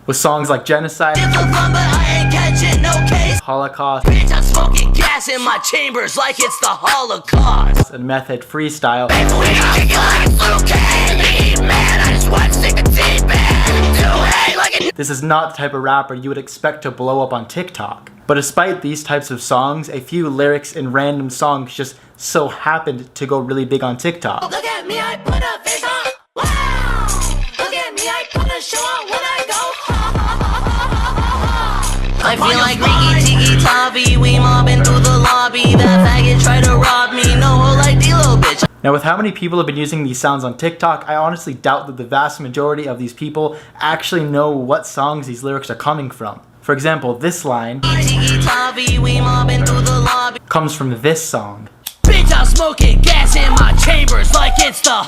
with songs like Genocide, Holocaust, bitch, I'm smoking gas in my chambers like it's the Holocaust, and Method Freestyle. This is not the type of rapper you would expect to blow up on TikTok. But despite these types of songs, a few lyrics in random songs just so happened to go really big on TikTok. Look at me, I put a face on. Wow! Look at me, I put a show on when I go. I feel like Ricky Tiki Tavi, we mobbing through the lobby. That faggot tried to rob me, no whole like D-Lo bitch. Now with how many people have been using these sounds on TikTok, I honestly doubt that the vast majority of these people actually know what songs these lyrics are coming from. For example, this line comes from this song. Bitch, I'm smoking gas in my chambers like it's the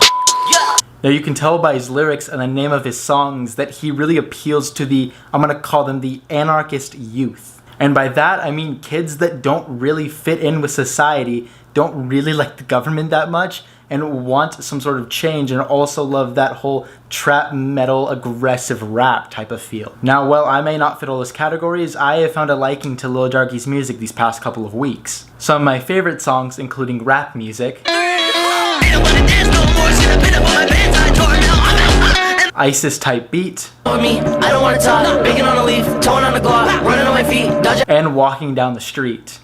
Now you can tell by his lyrics and the name of his songs that he really appeals to the, I'm gonna call them the anarchist youth. And by that I mean kids that don't really fit in with society, don't really like the government that much, and want some sort of change, and also love that whole trap metal aggressive rap type of feel. Now while I may not fit all those categories, I have found a liking to Lil Darkie's music these past couple of weeks. Some of my favorite songs including rap music, ISIS type beat, and Walking Down the Street.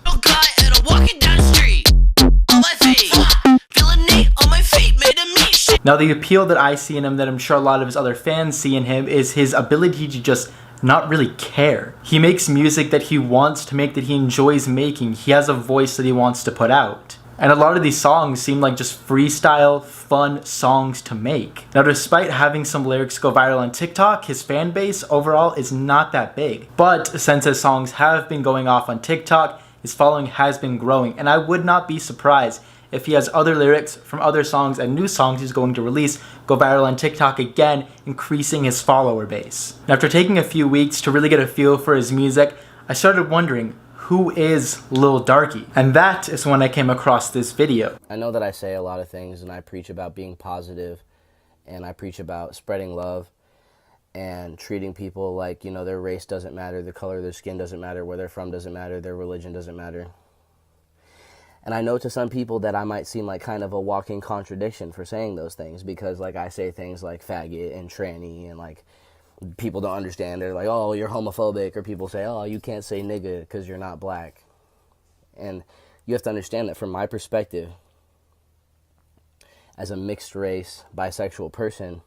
Now the appeal that I see in him, that I'm sure a lot of his other fans see in him, is his ability to just not really care. He makes music that he wants to make, that he enjoys making. He has a voice that he wants to put out. And a lot of these songs seem like just freestyle, fun songs to make. Now despite having some lyrics go viral on TikTok, his fan base overall is not that big. But since his songs have been going off on TikTok, his following has been growing, and I would not be surprised if he has other lyrics from other songs and new songs he's going to release go viral on TikTok again, increasing his follower base. Now, after taking a few weeks to really get a feel for his music, I started wondering, who is Lil Darkie? And that is when I came across this video. I know that I say a lot of things and I preach about being positive and I preach about spreading love and treating people like, you know, their race doesn't matter, the color of their skin doesn't matter, where they're from doesn't matter, their religion doesn't matter. And I know to some people that I might seem like kind of a walking contradiction for saying those things, because like I say things like faggot and tranny, and like people don't understand. They're like, oh, you're homophobic, or people say, oh, you can't say nigga because you're not black. And you have to understand that from my perspective, as a mixed race, bisexual person,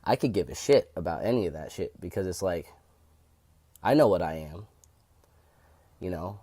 I could give a shit about any of that shit, because it's like, I know what I am, you know.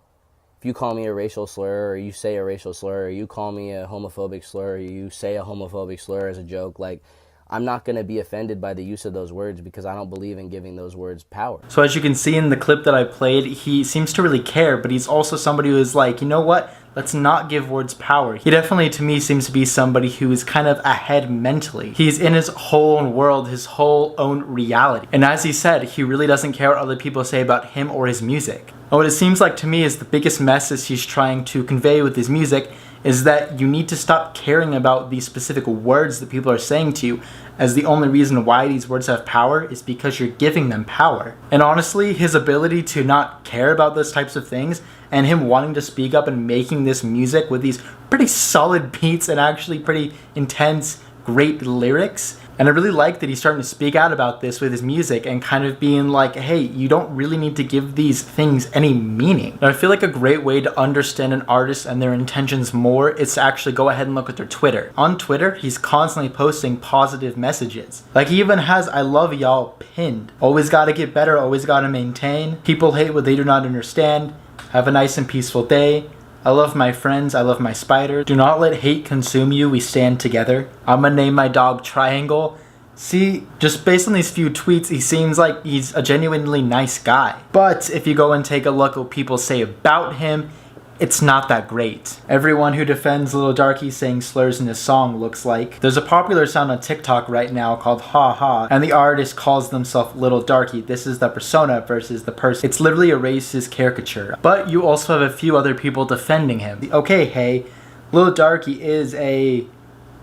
If you call me a racial slur, or you say a racial slur, or you call me a homophobic slur, or you say a homophobic slur as a joke, like, I'm not going to be offended by the use of those words, because I don't believe in giving those words power. So as you can see in the clip that I played, he seems to really care, but he's also somebody who is like, you know what? Let's not give words power. He definitely, to me, seems to be somebody who is kind of ahead mentally. He's in his whole own world, his whole own reality. And as he said, he really doesn't care what other people say about him or his music. And what it seems like to me is the biggest message he's trying to convey with his music is that you need to stop caring about these specific words that people are saying to you, as the only reason why these words have power is because you're giving them power. And honestly, his ability to not care about those types of things, and him wanting to speak up and making this music with these pretty solid beats and actually pretty intense, great lyrics. And I really like that he's starting to speak out about this with his music and kind of being like, hey, you don't really need to give these things any meaning. Now, I feel like a great way to understand an artist and their intentions more is to actually go ahead and look at their Twitter. On Twitter, he's constantly posting positive messages. Like, he even has I love y'all pinned. Always gotta get better, always gotta maintain. People hate what they do not understand. Have a nice and peaceful day. I love my friends, I love my spider. Do not let hate consume you, we stand together. I'm gonna name my dog Triangle. See, just based on these few tweets, he seems like he's a genuinely nice guy. But if you go and take a look at what people say about him, it's not that great. Everyone who defends Lil Darkie saying slurs in his song looks like. There's a popular sound on TikTok right now called Ha Ha, and the artist calls themselves Lil Darkie. This is the persona versus the person. It's literally a racist caricature. But you also have a few other people defending him. Okay, hey, Lil Darkie is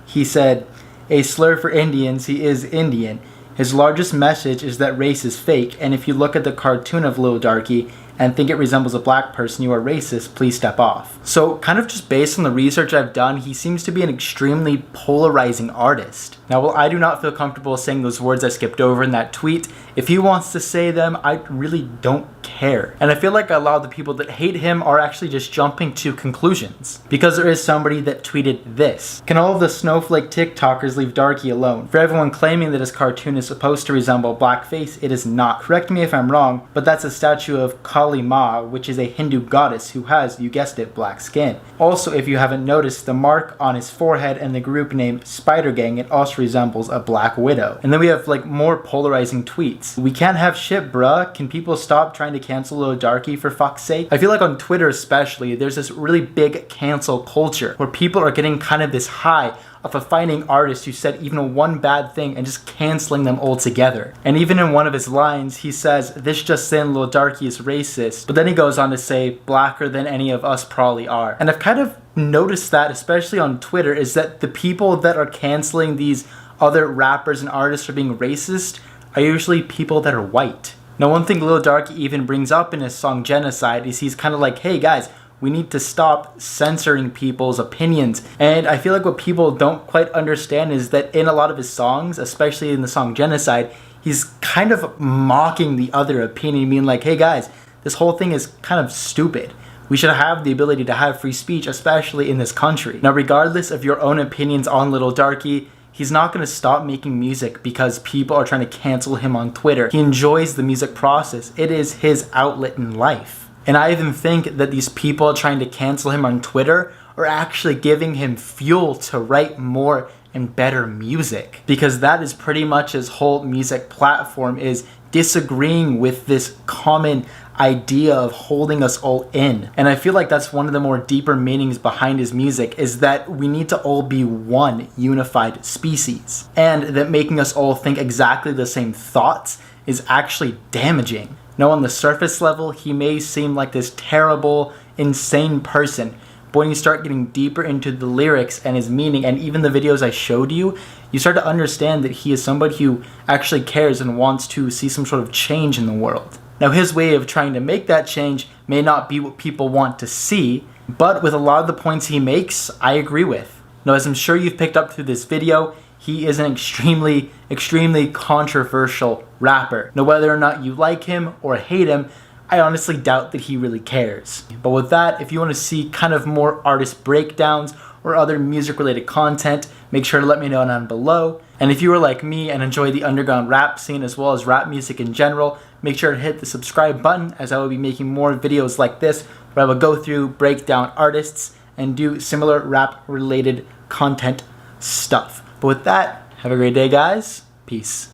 he said, a slur for Indians, he is Indian. His largest message is that race is fake, and if you look at the cartoon of Lil Darkie and think it resembles a black person, you are racist, please step off. So kind of just based on the research I've done, he seems to be an extremely polarizing artist. Now, while I do not feel comfortable saying those words I skipped over in that tweet, if he wants to say them, I really don't care. And I feel like a lot of the people that hate him are actually just jumping to conclusions. Because there is somebody that tweeted this: "Can all of the snowflake TikTokers leave Darkie alone? For everyone claiming that his cartoon is supposed to resemble blackface, it is not. Correct me if I'm wrong, but that's a statue of Kali Ma, which is a Hindu goddess who has, you guessed it, black skin. Also, if you haven't noticed, the mark on his forehead and the group name Spider Gang, it also resembles a black widow." And then we have like more polarizing tweets. "We can't have shit, bruh. Can people stop trying to cancel Lil Darkie for fuck's sake?" I feel like on Twitter especially, there's this really big cancel culture where people are getting kind of this high of a finding artist who said even one bad thing and just canceling them altogether. And even in one of his lines, he says, "This just saying Lil Darkie is racist," but then he goes on to say, "blacker than any of us probably are." And I've kind of noticed that, especially on Twitter, is that the people that are canceling these other rappers and artists for being racist are usually people that are white. Now, one thing Lil Darkie even brings up in his song Genocide is he's kind of like, hey guys, we need to stop censoring people's opinions. And I feel like what people don't quite understand is that in a lot of his songs, especially in the song Genocide, he's kind of mocking the other opinion, being like, hey guys, this whole thing is kind of stupid. We should have the ability to have free speech, especially in this country. Now, regardless of your own opinions on Lil Darkie, he's not going to stop making music because people are trying to cancel him on Twitter. He enjoys the music process. It is his outlet in life. And I even think that these people trying to cancel him on Twitter are actually giving him fuel to write more and better music. Because that is pretty much his whole music platform, is disagreeing with this common idea of holding us all in. And I feel like that's one of the more deeper meanings behind his music, is that we need to all be one unified species. And that making us all think exactly the same thoughts is actually damaging. Now, on the surface level, he may seem like this terrible, insane person, but when you start getting deeper into the lyrics and his meaning, and even the videos I showed you, you start to understand that he is somebody who actually cares and wants to see some sort of change in the world. Now, his way of trying to make that change may not be what people want to see, but with a lot of the points he makes, I agree with. Now, as I'm sure you've picked up through this video, he is an extremely controversial rapper. Now, whether or not you like him or hate him, I honestly doubt that he really cares. But with that, if you want to see kind of more artist breakdowns or other music related content, make sure to let me know down below. And if you are like me and enjoy the underground rap scene as well as rap music in general, make sure to hit the subscribe button, as I will be making more videos like this where I will go through, break down artists, and do similar rap related content stuff. But with that, have a great day, guys. Peace.